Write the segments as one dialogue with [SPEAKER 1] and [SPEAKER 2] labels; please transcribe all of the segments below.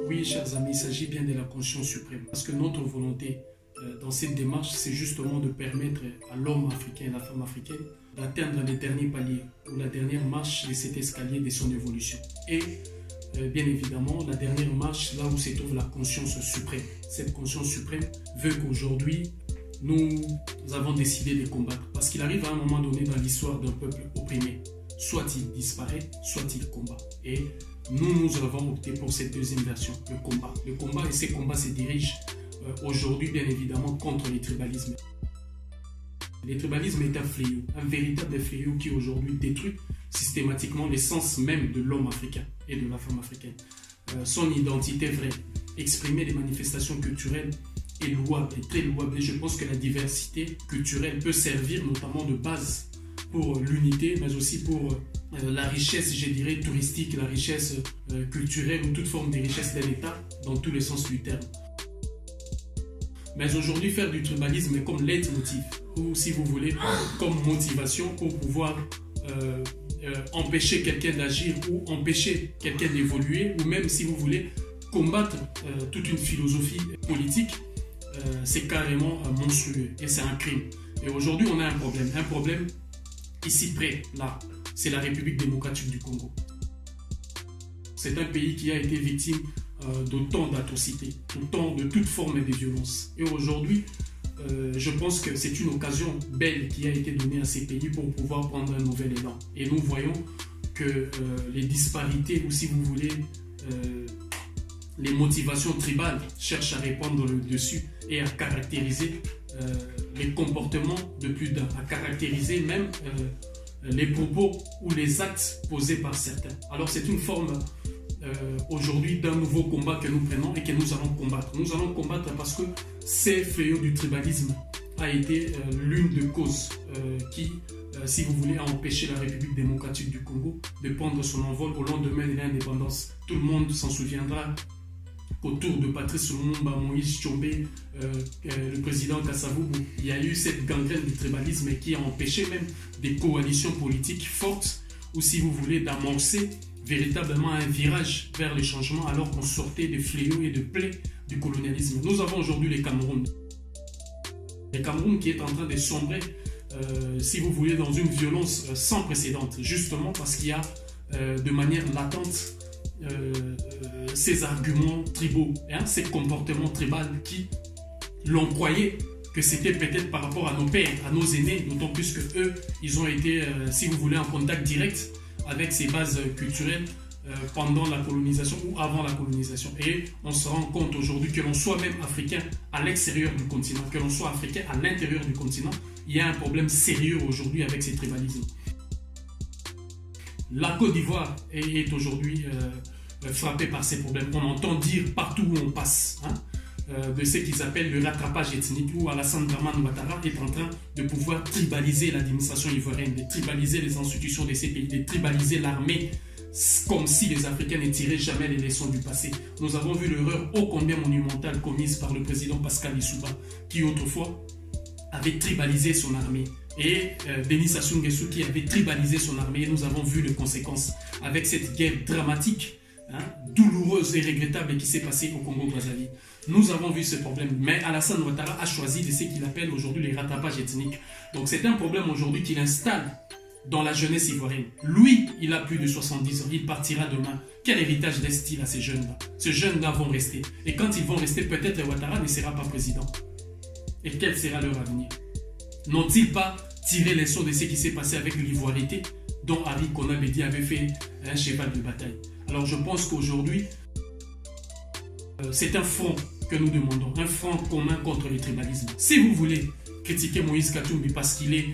[SPEAKER 1] Oui, chers amis, il s'agit bien de la conscience suprême. Parce que notre volonté dans cette démarche, c'est justement de permettre à l'homme africain et à la femme africaine d'atteindre les derniers paliers ou la dernière marche de cet escalier de son évolution. Et bien évidemment, la dernière marche, là où se trouve la conscience suprême. Cette conscience suprême veut qu'aujourd'hui, nous avons décidé de combattre. Parce qu'il arrive à un moment donné dans l'histoire d'un peuple opprimé. Soit il disparaît, soit il combat. Et nous avons opté pour cette deuxième version, le combat. Le combat, et ces combats se dirigent aujourd'hui, bien évidemment, contre les tribalismes. Le tribalisme est un fléau, un véritable fléau qui aujourd'hui détruit systématiquement l'essence même de l'homme africain et de la femme africaine. Son identité vraie, exprimer des manifestations culturelles est louable, est très louable. Et je pense que la diversité culturelle peut servir notamment de base pour l'unité, mais aussi pour la richesse, je dirais, touristique, la richesse culturelle ou toute forme de richesse d'un État, dans tous les sens du terme. Mais aujourd'hui, faire du tribalisme comme leitmotiv, ou si vous voulez, comme motivation pour pouvoir empêcher quelqu'un d'agir ou empêcher quelqu'un d'évoluer, ou même, si vous voulez, combattre toute une philosophie politique, c'est carrément monstrueux et c'est un crime. Et aujourd'hui, on a un problème ici près, là, c'est la République démocratique du Congo. C'est un pays qui a été victime d'autant d'atrocités, de toute forme de violence. Et aujourd'hui, je pense que c'est une occasion belle qui a été donnée à ces pays pour pouvoir prendre un nouvel élan. Et nous voyons que les disparités, ou si vous voulez, les motivations tribales cherchent à répandre le dessus et à caractériser les comportements de plus d'un, à caractériser même les propos ou les actes posés par certains. Alors c'est une forme aujourd'hui d'un nouveau combat que nous prenons et que nous allons combattre. Nous allons combattre parce que ces fléaux du tribalisme a été l'une des causes qui, si vous voulez, a empêché la République démocratique du Congo de prendre son envol au lendemain de l'indépendance. Tout le monde s'en souviendra qu'autour de Patrice Lumumba, Moïse Tshombe, le président Kasavubu, il y a eu cette gangrène du tribalisme qui a empêché même des coalitions politiques fortes, ou si vous voulez, d'amorcer véritablement un virage vers le changement alors qu'on sortait des fléaux et de plaies du colonialisme. Nous avons aujourd'hui le Cameroun. Le Cameroun qui est en train de sombrer, si vous voulez, dans une violence sans précédent, justement parce qu'il y a de manière latente ces arguments tribaux, ces comportements tribaux qui l'on croyait que c'était peut-être par rapport à nos pères, à nos aînés, d'autant plus que eux, ils ont été, si vous voulez, en contact direct avec ces bases culturelles pendant la colonisation ou avant la colonisation. Et on se rend compte aujourd'hui que l'on soit même africain à l'extérieur du continent, que l'on soit africain à l'intérieur du continent, il y a un problème sérieux aujourd'hui avec ces tribalismes. La Côte d'Ivoire est aujourd'hui frappée par ces problèmes. On entend dire partout où on passe de ce qu'ils appellent le rattrapage ethnique, où Alassane Dramane Ouattara est en train de pouvoir tribaliser l'administration ivoirienne, de tribaliser les institutions de ces pays, de tribaliser l'armée, comme si les Africains ne tiraient jamais les leçons du passé. Nous avons vu l'erreur ô combien monumentale commise par le président Pascal Lissouba, qui autrefois avait tribalisé son armée. Et Denis Sassou Nguesso qui avait tribalisé son armée. Et nous avons vu les conséquences avec cette guerre dramatique, douloureuse et regrettable qui s'est passée au Congo-Brazzaville. Nous avons vu ce problème, mais Alassane Ouattara a choisi de ce qu'il appelle aujourd'hui les rattrapages ethniques. Donc c'est un problème aujourd'hui qu'il installe dans la jeunesse ivoirienne. Lui, il a plus de 70 ans, il partira demain. Quel héritage laisse-t-il à ces jeunes-là? Ces jeunes-là vont rester. Et quand ils vont rester, peut-être Ouattara ne sera pas président. Et quel sera leur avenir? N'ont-ils pas tiré les leçons de ce qui s'est passé avec l'ivoirité dont Harry Konabedi avait fait un cheval de bataille? Alors je pense qu'aujourd'hui, c'est un front que nous demandons, un front commun contre le tribalisme. Si vous voulez critiquer Moïse Katumbi parce qu'il est,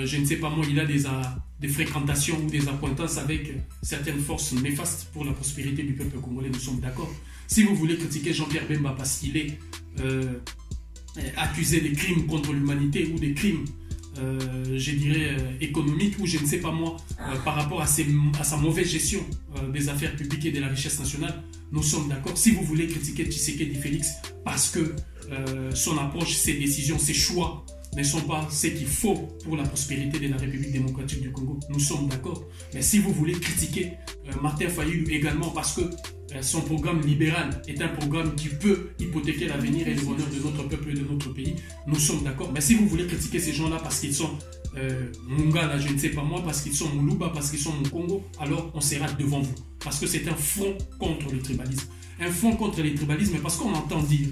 [SPEAKER 1] je ne sais pas moi, il a des fréquentations ou des acquaintances avec certaines forces néfastes pour la prospérité du peuple congolais, nous sommes d'accord. Si vous voulez critiquer Jean-Pierre Bemba parce qu'il est accusé des crimes contre l'humanité ou des crimes, je dirais, économiques ou je ne sais pas moi, par rapport à sa mauvaise gestion des affaires publiques et de la richesse nationale, nous sommes d'accord. Si vous voulez critiquer Tshisekedi Félix parce que son approche, ses décisions, ses choix ne sont pas ce qu'il faut pour la prospérité de la République démocratique du Congo, nous sommes d'accord. Mais si vous voulez critiquer Martin Fayulu également parce que son programme libéral est un programme qui peut hypothéquer l'avenir et le bonheur de notre peuple et de notre pays, nous sommes d'accord. Mais si vous voulez critiquer ces gens-là parce qu'ils sont Mungala, je ne sais pas moi, parce qu'ils sont Muluba, parce qu'ils sont Mukongo, alors on sera devant vous. Parce que c'est un front contre le tribalisme. Un front contre les tribalismes, parce qu'on entend dire,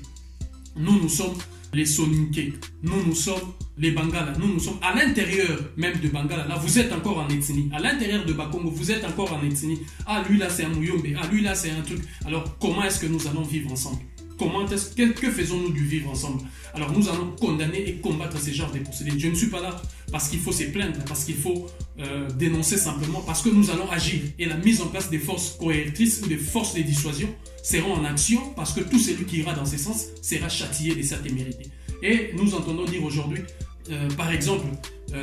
[SPEAKER 1] nous sommes les Soninké, nous sommes les Bangala, nous sommes à l'intérieur même de Bangala. Là, vous êtes encore en ethnie. À l'intérieur de Bakongo, vous êtes encore en ethnie. Ah, lui là, c'est un Muyombe. Ah, lui là, c'est un truc. Alors, comment est-ce que nous allons vivre ensemble? Que faisons-nous du vivre ensemble? Alors nous allons condamner et combattre ces genres de procédés. Je ne suis pas là parce qu'il faut se plaindre, parce qu'il faut dénoncer simplement, parce que nous allons agir. Et la mise en place des forces coercitrices ou des forces de dissuasion seront en action, parce que tout celui qui ira dans ce sens sera châtié de sa témérité. Et nous entendons dire aujourd'hui, par exemple,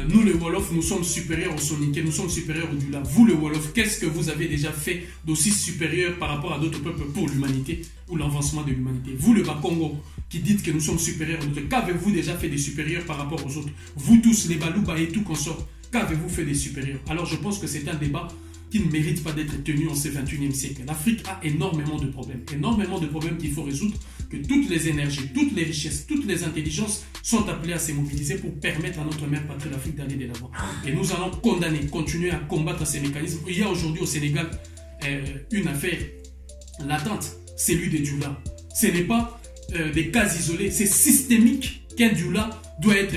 [SPEAKER 1] nous les Wolofs, nous sommes supérieurs aux Soninké, nous sommes supérieurs aux Dula. Vous les Wolofs, qu'est-ce que vous avez déjà fait d'aussi supérieur par rapport à d'autres peuples pour l'humanité ou l'avancement de l'humanité? Vous le Bakongo, qui dites que nous sommes supérieurs aux autres, qu'avez-vous déjà fait des supérieurs par rapport aux autres? Vous tous, les Balouba et tout consort, qu'avez-vous fait des supérieurs? Alors je pense que c'est un débat qui ne mérite pas d'être tenu en ce 21e siècle. L'Afrique a énormément de problèmes qu'il faut résoudre, que toutes les énergies, toutes les richesses, toutes les intelligences sont appelées à se mobiliser pour permettre à notre mère patrie l'Afrique d'aller de l'avant. Et nous allons continuer à combattre ces mécanismes. Il y a aujourd'hui au Sénégal une affaire latente, celui des Dioula. Ce n'est pas des cas isolés, c'est systémique qu'un Dioula doit être,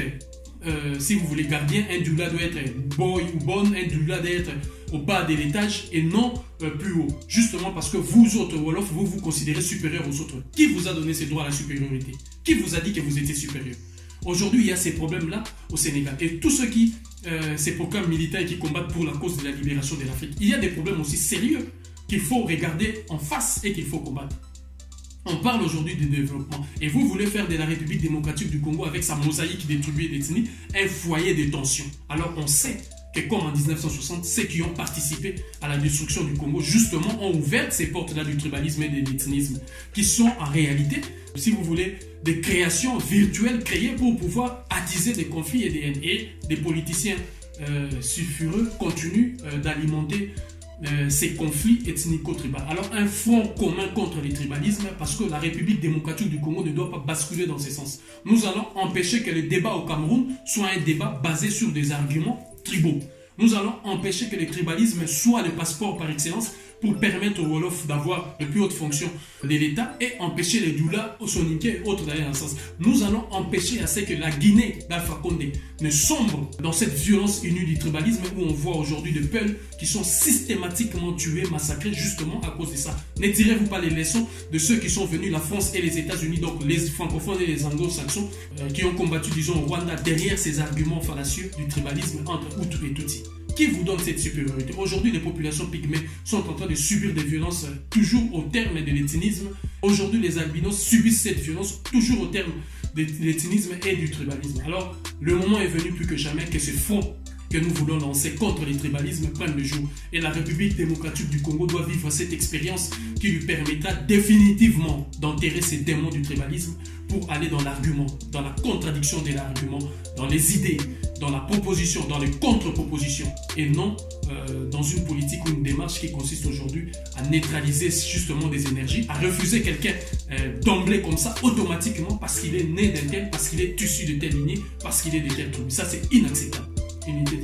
[SPEAKER 1] si vous voulez, gardien, un Dioula doit être boy ou bonne, un Dioula doit être au bas de l'étage et non plus haut. Justement parce que vous autres Wolof, vous vous considérez supérieurs aux autres. Qui vous a donné ce droit à la supériorité? Qui vous a dit que vous étiez supérieur? Aujourd'hui, il y a ces problèmes-là au Sénégal. Et tous ceux qui se proclament militants et qui combattent pour la cause de la libération de l'Afrique, il y a des problèmes aussi sérieux qu'il faut regarder en face et qu'il faut combattre. On parle aujourd'hui de développement. Et vous voulez faire de la République démocratique du Congo, avec sa mosaïque d'ethnies d'ethnie, un foyer de tension. Alors on sait que comme en 1960, ceux qui ont participé à la destruction du Congo, justement, ont ouvert ces portes-là du tribalisme et de l'ethnisme, qui sont en réalité, si vous voulez, des créations virtuelles créées pour pouvoir attiser des conflits et des haines. Et des politiciens sulfureux continuent d'alimenter ces conflits ethnico-tribaux. Alors un front commun contre les tribalismes, parce que la République démocratique du Congo ne doit pas basculer dans ce sens. Nous allons empêcher que le débat au Cameroun soit un débat basé sur des arguments tribaux. Nous allons empêcher que le tribalisme soit le passeport par excellence pour permettre aux Wolofs d'avoir les plus hautes fonctions de l'État et empêcher les Doula, aux Soninké et autres d'aller dans ce sens. Nous allons empêcher à ce que la Guinée d'Alpha Condé ne sombre dans cette violence inouïe du tribalisme où on voit aujourd'hui des peuples qui sont systématiquement tués, massacrés justement à cause de ça. Ne tirez-vous pas les leçons de ceux qui sont venus, la France et les États-Unis, donc les francophones et les anglo-saxons qui ont combattu, disons, au Rwanda derrière ces arguments fallacieux du tribalisme entre Hutu et Tutsi. Qui vous donne cette supériorité? Aujourd'hui, les populations pygmées sont en train de subir des violences toujours au terme de l'ethnisme. Aujourd'hui, les albinos subissent cette violence toujours au terme de l'ethnisme et du tribalisme. Alors, le moment est venu plus que jamais que ce front que nous voulons lancer contre les tribalismes prenne le jour. Et la République démocratique du Congo doit vivre cette expérience qui lui permettra définitivement d'enterrer ces démons du tribalisme pour aller dans l'argument, dans la contradiction de l'argument, dans les idées, dans la proposition, dans les contre-propositions, et non dans une politique ou une démarche qui consiste aujourd'hui à neutraliser justement des énergies, à refuser quelqu'un d'emblée comme ça, automatiquement, parce qu'il est né d'un tel, parce qu'il est issu de telle lignée, parce qu'il est de telle tribu. Ça, c'est inacceptable. Unité